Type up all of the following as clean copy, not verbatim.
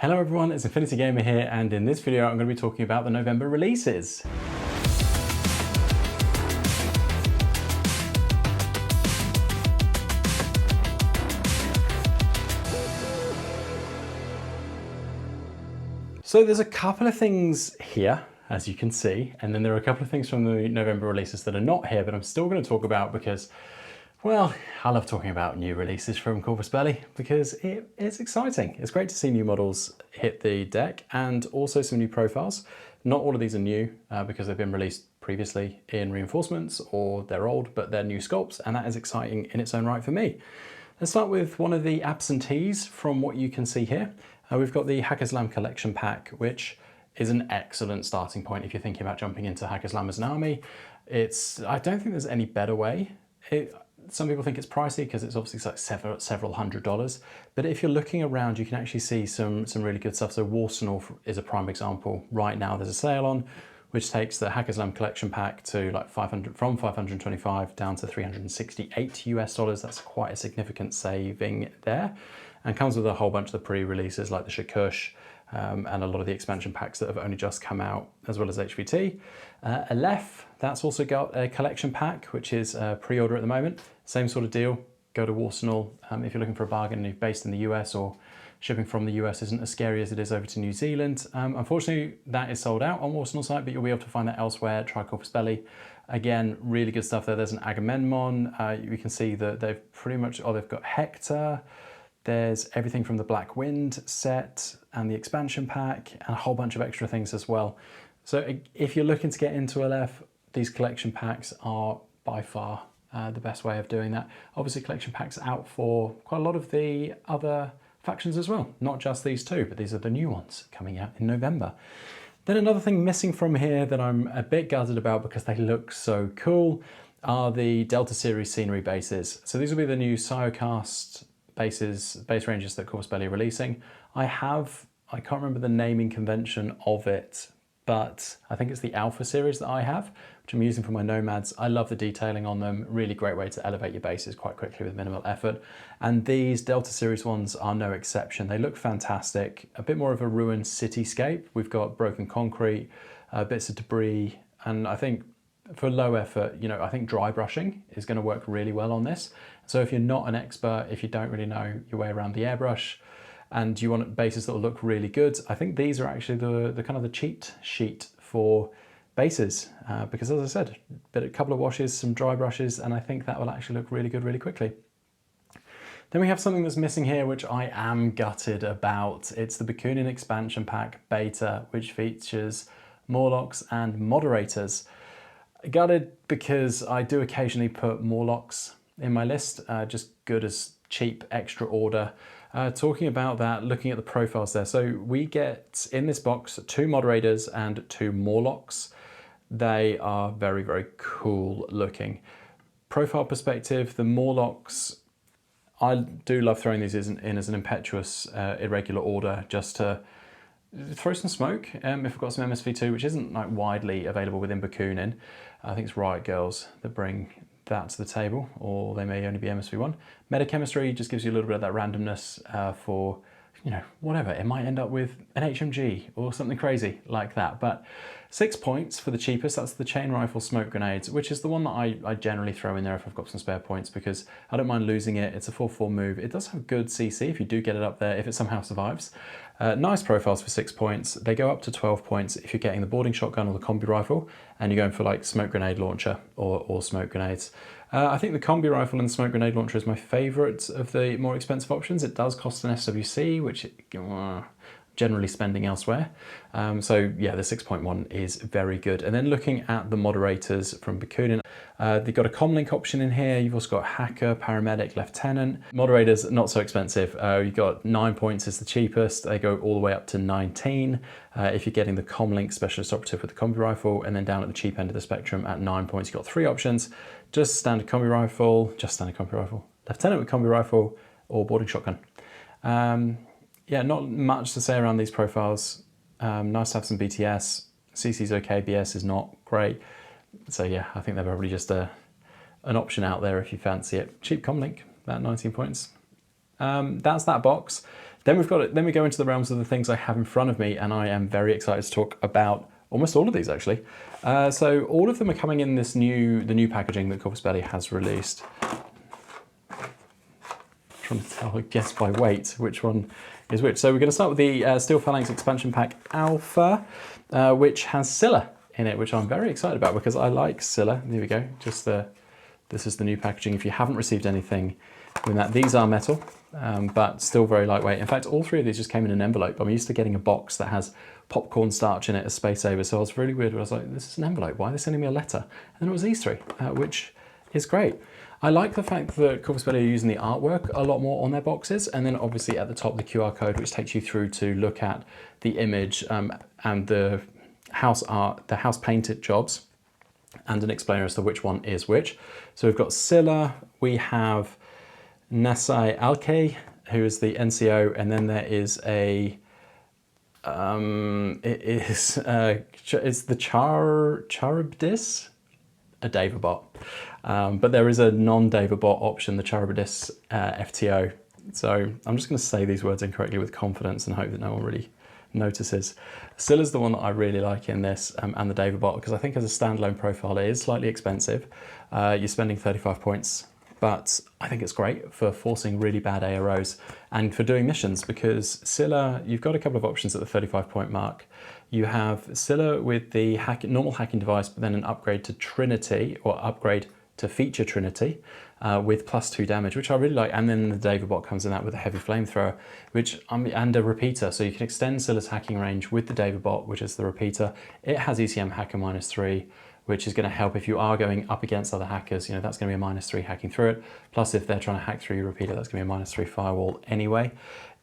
Hello everyone, it's Infinity Gamer here, and in this video I'm going to be talking about the November releases. So there's a couple of things here, as you can see, and then there are a couple of things from the November releases that are not here, but I'm still going to talk about because, well, I love talking about new releases from Corvus Belli because it's exciting. It's great to see new models hit the deck and also some new profiles. Not all of these are new because they've been released previously in reinforcements or they're old, but they're new sculpts, and that is exciting in its own right for me. Let's start with one of the absentees from what you can see here. We've got the Haqqislam collection pack, which is an excellent starting point if you're thinking about jumping into Haqqislam as an army. I don't think there's any better way. Some people think it's pricey because it's obviously like several $100s, but if you're looking around, you can actually see some really good stuff. So Warsenal is a prime example. Right now there's a sale on, which takes the Haqqislam collection pack to like 525 down to $368 US. That's quite a significant saving there, and comes with a whole bunch of the pre-releases like the Shakush and a lot of the expansion packs that have only just come out, as well as HVT. Aleph, that's also got a collection pack, which is pre-order at the moment. Same sort of deal, go to Warsenal if you're looking for a bargain and you're based in the US, or shipping from the US isn't as scary as it is over to New Zealand. Unfortunately, that is sold out on Warsenal site, but you'll be able to find that elsewhere. Try Corvus Belli. Again, really good stuff there. There's an Agamemnon. You can see that they've pretty much, they've got Haetae. There's everything from the Black Wind set and the expansion pack and a whole bunch of extra things as well. So if you're looking to get into Aleph, these collection packs are by far the best way of doing that. Obviously, collection packs out for quite a lot of the other factions as well, not just these two, but these are the new ones coming out in November. Then another thing missing from here that I'm a bit gutted about because they look so cool are the Delta Series scenery bases. So these will be the new Siocast base ranges that Corvus Belli are releasing. I can't remember the naming convention of it, but I think it's the Alpha series that I have, which I'm using for my Nomads. I love the detailing on them. Really great way to elevate your bases quite quickly with minimal effort. And these Delta series ones are no exception. They look fantastic. A bit more of a ruined cityscape. We've got broken concrete, bits of debris, and I think for low effort, I think dry brushing is going to work really well on this. So if you're not an expert, if you don't really know your way around the airbrush, and you want bases that will look really good, I think these are actually the kind of the cheat sheet for bases, because as I said, a couple of washes, some dry brushes, and I think that will actually look really good really quickly. Then we have something that's missing here, which I am gutted about. It's the Bakunin expansion pack beta, which features Morlocks and Moderators. Gutted because I do occasionally put Morlocks in my list, just good as cheap extra order. Talking about that, looking at the profiles there. So we get in this box 2 Moderators and 2 Morlocks. They are very, very cool looking. Profile perspective, the Morlocks, I do love throwing these in as an impetuous, irregular order just to throw some smoke if I've got some MSV2, which isn't like widely available within Bakunin. I think it's Riot Girls that bring that to the table, or they may only be MSV1. Metachemistry just gives you a little bit of that randomness for, whatever. It might end up with an HMG or something crazy like that. But 6 points for the cheapest. That's the chain rifle smoke grenades, which is the one that I generally throw in there if I've got some spare points because I don't mind losing it. It's a 4/4 move. It does have good CC if you do get it up there, if it somehow survives. Nice profiles for 6 points. They go up to 12 points if you're getting the boarding shotgun or the combi rifle, and you're going for like smoke grenade launcher or smoke grenades. I think the combi rifle and the smoke grenade launcher is my favorite of the more expensive options. It does cost an SWC, which generally spending elsewhere. So yeah, the 6.1 is very good. And then looking at the Moderators from Bikunin, they've got a comlink option in here. You've also got Hacker, Paramedic, Lieutenant. Moderators, not so expensive. You've got 9 points is the cheapest. They go all the way up to 19 if you're getting the comlink Specialist Operative with the combi rifle. And then down at the cheap end of the spectrum at 9 points, you've got 3 options. Just standard combi rifle, Lieutenant with combi rifle, or boarding shotgun. Yeah, not much to say around these profiles. Nice to have some BTS. CC's okay, BS is not great. So yeah, I think they're probably just an option out there if you fancy it. Cheap comlink, about 19 points. That's that box. Then we go into the realms of the things I have in front of me, and I am very excited to talk about almost all of these actually. So all of them are coming in the new packaging that Corvus Belli has released. Trying to guess by weight which one is which. So we're going to start with the Steel Phalanx Expansion Pack Alpha, which has Silla in it, which I'm very excited about because I like Silla. There we go. This is the new packaging. If you haven't received anything with that, these are metal, but still very lightweight. In fact, all three of these just came in an envelope. I'm used to getting a box that has popcorn starch in it as Space Saver, so I was really weird when I was like, this is an envelope, why are they sending me a letter? And then it was these three, which is great. I like the fact that Corvus Belli are using the artwork a lot more on their boxes, and then obviously at the top the QR code, which takes you through to look at the image and the house art, the house painted jobs, and an explainer as to which one is which. So we've got Silla, we have Nasai Alke, who is the NCO, and then there is a it's the Charybdis, a Davabot. But there is a non-Davabot option, the Charybdis FTO. So I'm just going to say these words incorrectly with confidence and hope that no one really notices. Silla's the one that I really like in this, and the Davabot, because I think as a standalone profile it is slightly expensive. You're spending 35 points, but I think it's great for forcing really bad AROs and for doing missions, because Silla, you've got a couple of options at the 35 point mark. You have Silla with the normal hacking device, but then an upgrade to Trinity, or upgrade to feature Trinity, with +2 damage, which I really like. And then the Davabot comes in that with a heavy flamethrower, and a repeater. So you can extend Silla's hacking range with the Davabot, which is the repeater. It has ECM hacker -3, which is going to help if you are going up against other hackers. You know, that's going to be a -3 hacking through it. Plus, if they're trying to hack through your repeater, that's going to be a -3 firewall anyway.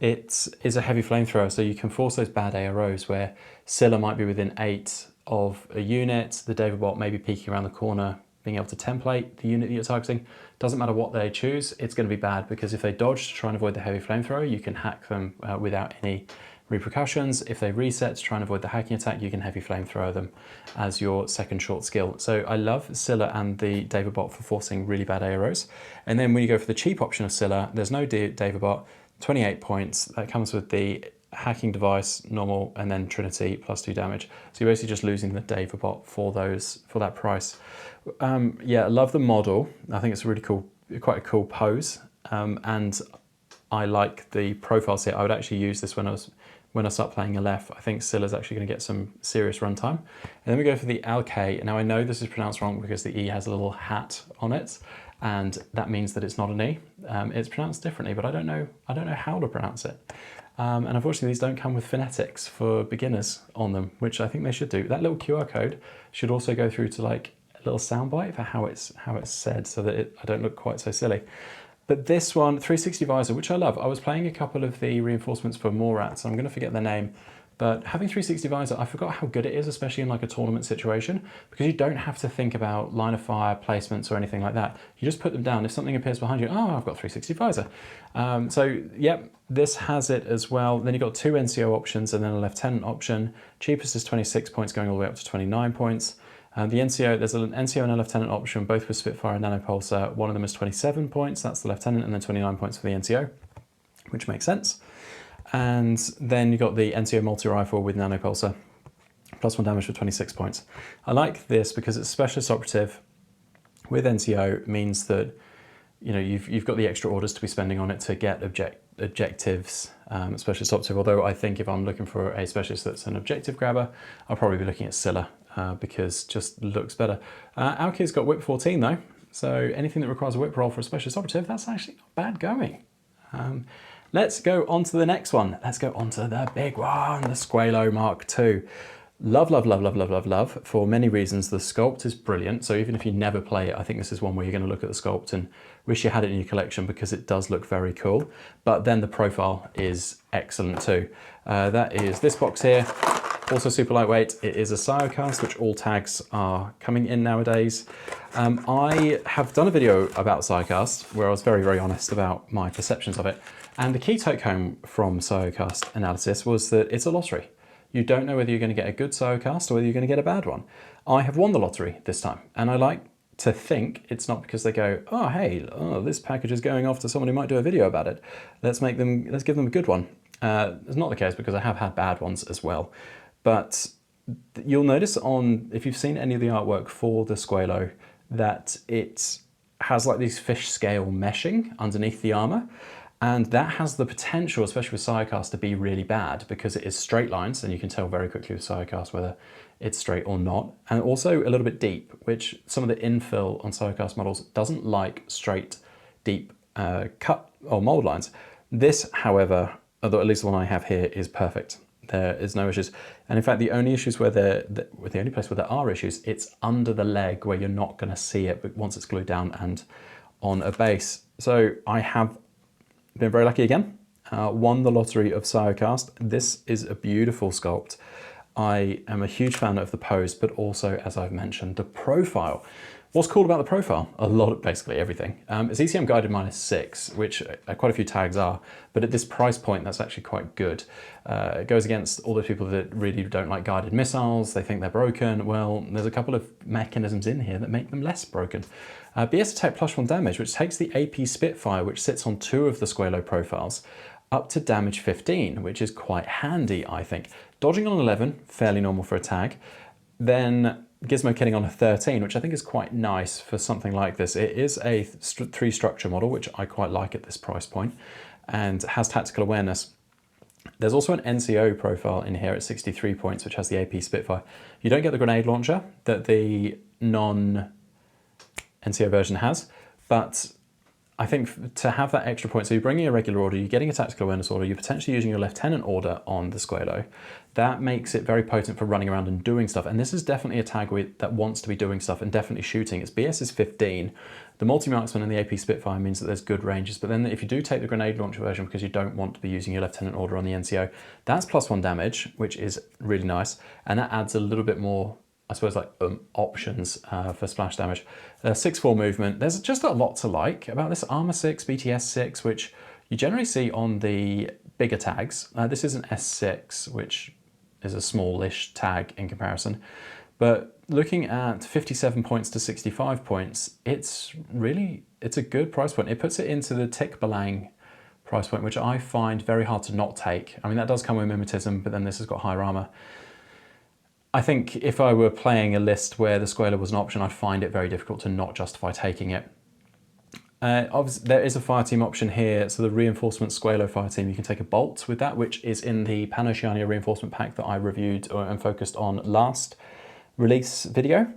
It is a heavy flamethrower, so you can force those bad AROs where Silla might be within 8 of a unit, the Davabot may be peeking around the corner, being able to template the unit that you're targeting. Doesn't matter what they choose, it's going to be bad, because if they dodge to try and avoid the heavy flamethrower, you can hack them without any repercussions. If they reset to try and avoid the hacking attack, you can heavy flamethrower them as your second short skill. So I love Silla and the Davabot for forcing really bad AROs. And then when you go for the cheap option of Silla, there's no Davabot, 28 points. That comes with the hacking device, normal, and then Trinity +2 damage. So you're basically just losing the Davabot for that price. Yeah, I love the model. I think it's a really cool, quite a cool pose. And I like the profiles here. I would actually use this when I start playing Aleph. I think Silla's actually going to get some serious runtime. And then we go for the Alke. Now I know this is pronounced wrong because the E has a little hat on it, and that means that it's not an E. It's pronounced differently, but I don't know how to pronounce it. And unfortunately, these don't come with phonetics for beginners on them, which I think they should do. That little QR code should also go through to like a little soundbite for how it's said, so that I don't look quite so silly. But this one, 360 visor, which I love. I was playing a couple of the reinforcements for Morat, so I'm going to forget their name. But having 360 visor, I forgot how good it is, especially in like a tournament situation, because you don't have to think about line of fire placements or anything like that. You just put them down. If something appears behind you, oh, I've got 360 visor. So yep, this has it as well. Then you've got 2 NCO options and then a lieutenant option. Cheapest is 26 points, going all the way up to 29 points. The NCO, there's an NCO and a lieutenant option, both with Spitfire and Nanopulsar. One of them is 27 points, that's the lieutenant, and then 29 points for the NCO, which makes sense. And then you've got the NCO multi-rifle with Nanopulsar, +1 damage for 26 points. I like this because it's specialist operative with NCO, means that you know you've got the extra orders to be spending on it to get objectives, specialist operative. Although I think if I'm looking for a specialist that's an objective grabber, I'll probably be looking at Silla. Because just looks better. Alke's got whip 14 though, so anything that requires a whip roll for a specialist operative, that's actually not bad going. Let's go on to the next one. Let's go on to the big one, the Squalo Mark II. Love, love, love, love, love, love, love, for many reasons. The sculpt is brilliant, so even if you never play it, I think this is one where you're going to look at the sculpt and wish you had it in your collection, because it does look very cool. But then the profile is excellent too. That is this box here. Also super lightweight. It is a Siocast, which all tags are coming in nowadays. I have done a video about Siocast where I was very, very honest about my perceptions of it. And the key take home from Siocast analysis was that it's a lottery. You don't know whether you're going to get a good Siocast or whether you're going to get a bad one. I have won the lottery this time, and I like to think it's not because they go, oh hey, this package is going off to someone who might do a video about it. Let's give them a good one. It's not the case because I have had bad ones as well. But you'll notice if you've seen any of the artwork for the Squalo, that it has like these fish scale meshing underneath the armor. And that has the potential, especially with Sirecast, to be really bad because it is straight lines, and you can tell very quickly with Sirecast whether it's straight or not. And also a little bit deep, which some of the infill on Sirecast models doesn't like straight, deep cut or mold lines. This, however, although at least the one I have here, is perfect. There is no issues. And in fact, the only issues the only place where there are issues, it's under the leg where you're not going to see it, but once it's glued down and on a base. So I have been very lucky again. Won the lottery of Sirecast. This is a beautiful sculpt. I am a huge fan of the pose, but also, as I've mentioned, the profile. What's cool about the profile? A lot of basically everything. It's ECM guided -6, which quite a few tags are, but at this price point, that's actually quite good. It goes against all those people that really don't like guided missiles. They think they're broken. Well, there's a couple of mechanisms in here that make them less broken. BS attack +1 damage, which takes the AP Spitfire, which sits on 2 of the Squalo profiles, up to damage 15, which is quite handy, I think. Dodging on 11, fairly normal for a tag. Then Gizmo Kidding on a 13, which I think is quite nice for something like this. It is a 3 structure model, which I quite like at this price point, and has tactical awareness. There's also an NCO profile in here at 63 points, which has the AP Spitfire. You don't get the grenade launcher that the non-NCO version has, but I think to have that extra point, so you're bringing a regular order, you're getting a tactical awareness order, you're potentially using your lieutenant order on the Squalo. That makes it very potent for running around and doing stuff. And this is definitely a tag that wants to be doing stuff and definitely shooting. Its BS is 15. The multi-marksman and the AP Spitfire means that there's good ranges. But then if you do take the grenade launcher version because you don't want to be using your lieutenant order on the NCO, that's +1 damage, which is really nice. And that adds a little bit more, I suppose, like options for splash damage. 6-4 movement. There's just a lot to like about this. Armor 6, BTS 6, which you generally see on the bigger tags. This is an S6, which is a smallish tag in comparison. But looking at 57 points to 65 points, it's a good price point. It puts it into the Tick Balang price point, which I find very hard to not take. I mean, that does come with mimetism, but then this has got higher armor. I think if I were playing a list where the Squalo was an option, I'd find it very difficult to not justify taking it. Obviously, there is a fireteam option here. So the reinforcement Squalo fireteam, you can take a bolt with that, which is in the Pan-Oceania reinforcement pack that I reviewed and focused on last release video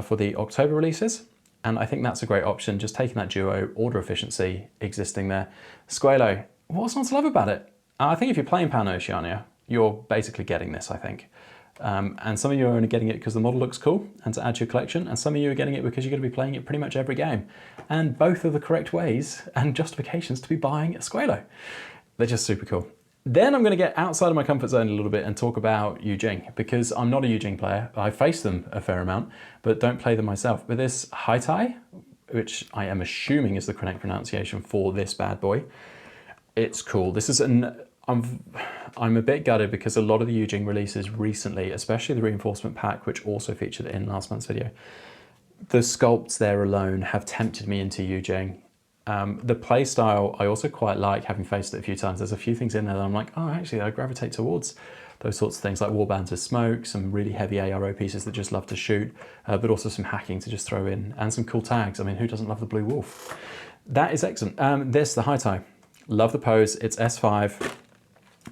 for the October releases. And I think that's a great option, just taking that duo, order efficiency existing there. Squalo, what's not to love about it? I think if you're playing Pan-Oceania, you're basically getting this, I think. And some of you are only getting it because the model looks cool and to add to your collection, and some of you are getting it because you're going to be playing it pretty much every game. And both are the correct ways and justifications to be buying a Squalo. They're just super cool. Then I'm going to get outside of my comfort zone a little bit and talk about Yu Jing, because I'm not a Yu Jing player. I face them a fair amount, but don't play them myself. But this Haetae, which I am assuming is the correct pronunciation for this bad boy, it's cool. This is I'm a bit gutted because a lot of the Yu Jing releases recently, especially the reinforcement pack, which also featured in last month's video, the sculpts there alone have tempted me into Yu Jing. The play style I also quite like, having faced it a few times. There's a few things in there that I'm like, oh, actually I gravitate towards those sorts of things, like warbands with smoke, some really heavy ARO pieces that just love to shoot, but also some hacking to just throw in, and some cool tags. I mean, who doesn't love the Blue Wolf? That is excellent. The Haetae, love the pose. It's S5.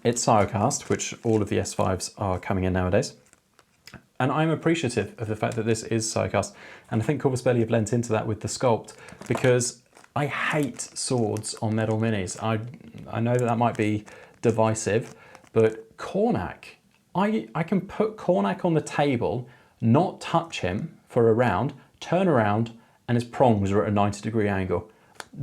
It's Sirecast, which all of the S5s are coming in nowadays. And I'm appreciative of the fact that this is Sirecast. And I think Corvus Belli have lent into that with the sculpt, because I hate swords on metal minis. I know that might be divisive, but Cornac, I can put Cornac on the table, not touch him for a round, turn around, and his prongs are at a 90-degree angle.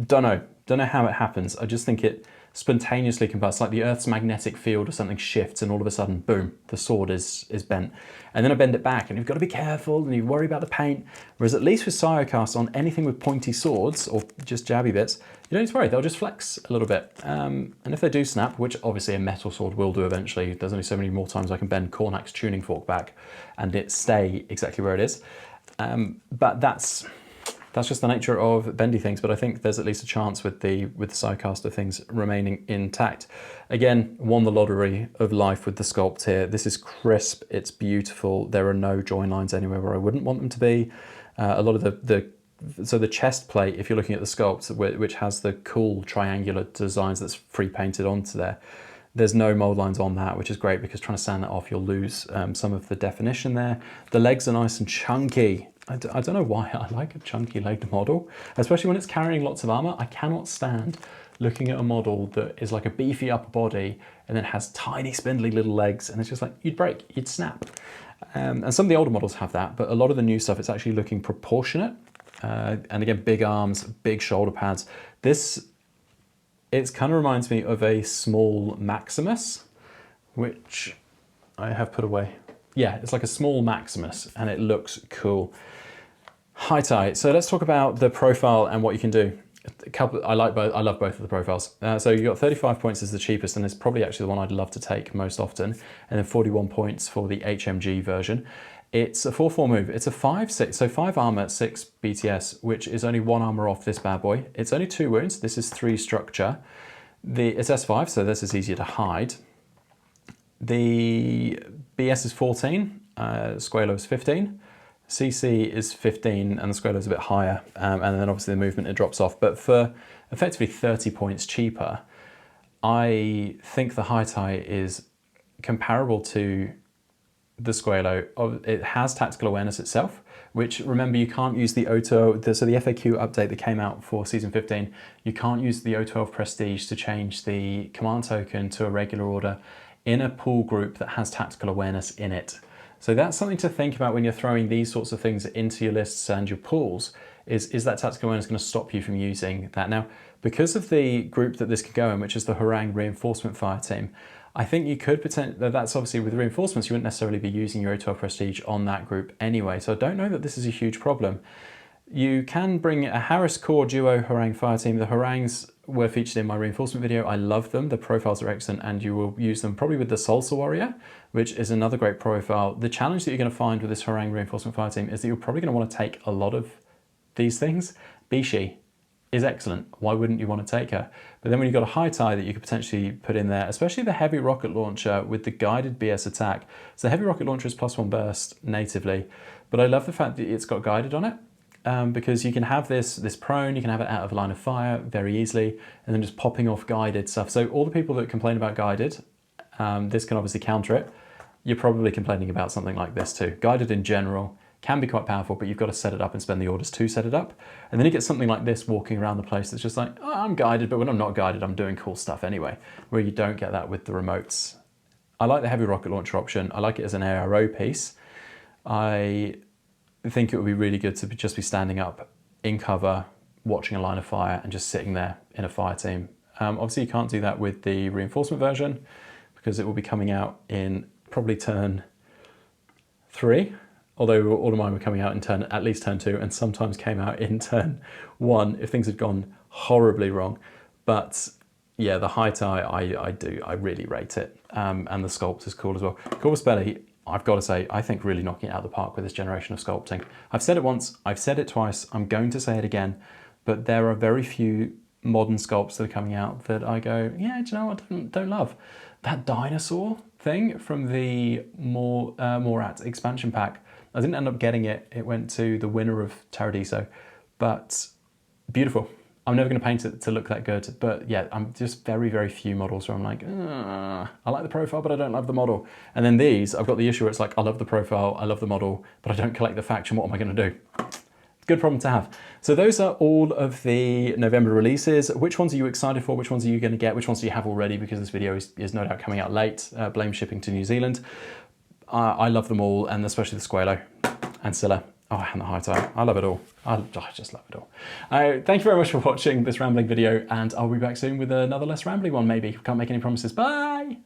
Don't know how it happens. I just think it spontaneously combusts, like the Earth's magnetic field or something shifts, and all of a sudden, boom, the sword is bent. And then I bend it back, and you've got to be careful, and you worry about the paint. Whereas at least with Sirecast, on anything with pointy swords or just jabby bits, you don't need to worry, they'll just flex a little bit. And if they do snap, which obviously a metal sword will do eventually, there's only so many more times I can bend Cornac's tuning fork back and it stay exactly where it is. But that's that's just the nature of bendy things, but I think there's at least a chance with the sidecast of things remaining intact. Again, won the lottery of life with the sculpt here. This is crisp, it's beautiful. There are no join lines anywhere where I wouldn't want them to be. A lot of so the chest plate, if you're looking at the sculpt, which has the cool triangular designs that's free painted onto there, there's no mold lines on that, which is great because trying to sand that off, you'll lose some of the definition there. The legs are nice and chunky. I don't know why I like a chunky legged model, especially when it's carrying lots of armor. I cannot stand looking at a model that is like a beefy upper body and then has tiny spindly little legs, and it's just like, you'd break, you'd snap. And some of the older models have that, but a lot of the new stuff, it's actually looking proportionate. And again, big arms, big shoulder pads. It kind of reminds me of a small Maximus, which I have put away. Yeah, it's like a small Maximus and it looks cool. Haetae. So let's talk about the profile and what you can do. I love both of the profiles. So you got 35 points as the cheapest, and it's probably actually the one I'd love to take most often. And then 41 points for the HMG version. It's a 4/4 move. It's a 5/6, so 5 armor, 6 BTS, which is only 1 armor off this bad boy. It's only 2 wounds. This is 3 structure. It's S5, so this is easier to hide. The BS is 14, Squalo is 15, CC is 15, and the Squalo is a bit higher, and then obviously the movement, it drops off. But for effectively 30 points cheaper, I think the Haetae is comparable to the Squalo. It has tactical awareness itself, which, remember, you can't use the O12, so the FAQ update that came out for season 15, you can't use the O12 Prestige to change the command token to a regular order in a pool group that has tactical awareness in it. So that's something to think about when you're throwing these sorts of things into your lists and your pools, is that tactical awareness going to stop you from using that? Now, because of the group that this could go in, which is the Harangue Reinforcement Fire Team, I think you could potentially, that's obviously with reinforcements, you wouldn't necessarily be using your O12 Prestige on that group anyway, so I don't know that this is a huge problem. You can bring a Harris Core Duo Harangue Fire Team. The Harangues were featured in my reinforcement video. I love them. The profiles are excellent, and you will use them probably with the Salsa Warrior, which is another great profile. The challenge that you're going to find with this Harangue Reinforcement Fire Team is that you're probably going to want to take a lot of these things. Bishi is excellent. Why wouldn't you want to take her? But then when you've got a Haetae that you could potentially put in there, especially the heavy rocket launcher with the guided BS attack. So the heavy rocket launcher is +1 burst natively, but I love the fact that it's got guided on it, because you can have this prone, you can have it out of line of fire very easily, and then just popping off guided stuff. So all the people that complain about guided, this can obviously counter it. You're probably complaining about something like this too. Guided in general can be quite powerful, but you've got to set it up and spend the orders to set it up. And then you get something like this walking around the place that's just like, oh, I'm guided, but when I'm not guided, I'm doing cool stuff anyway, where you don't get that with the remotes. I like the heavy rocket launcher option. I like it as an ARO piece. I think it would be really good to just be standing up in cover, watching a line of fire, and just sitting there in a fire team. Obviously, you can't do that with the reinforcement version because it will be coming out in probably turn 3. Although all of mine were coming out in at least turn 2, and sometimes came out in turn 1 if things had gone horribly wrong. But yeah, the Haetae, I really rate it. And the sculpt is cool as well. Corvus Belli, I've got to say, I think really knocking it out of the park with this generation of sculpting. I've said it once, I've said it twice, I'm going to say it again, but there are very few modern sculpts that are coming out that I go, yeah, do you know what, I don't love. That dinosaur thing from the Morat expansion pack, I didn't end up getting it. It went to the winner of Taradiso, but beautiful. I'm never going to paint it to look that good, but yeah, I'm just very, very few models where I'm like, I like the profile, but I don't love the model. And then these, I've got the issue where it's like, I love the profile, I love the model, but I don't collect the faction. What am I going to do? Good problem to have. So those are all of the November releases. Which ones are you excited for? Which ones are you going to get? Which ones do you have already? Because this video is no doubt coming out late. Blame shipping to New Zealand. I love them all, and especially the Squalo and Silla. Oh, and the Haetae. I love it all. I just love it all. Thank you very much for watching this rambling video, and I'll be back soon with another less rambling one, maybe. Can't make any promises. Bye!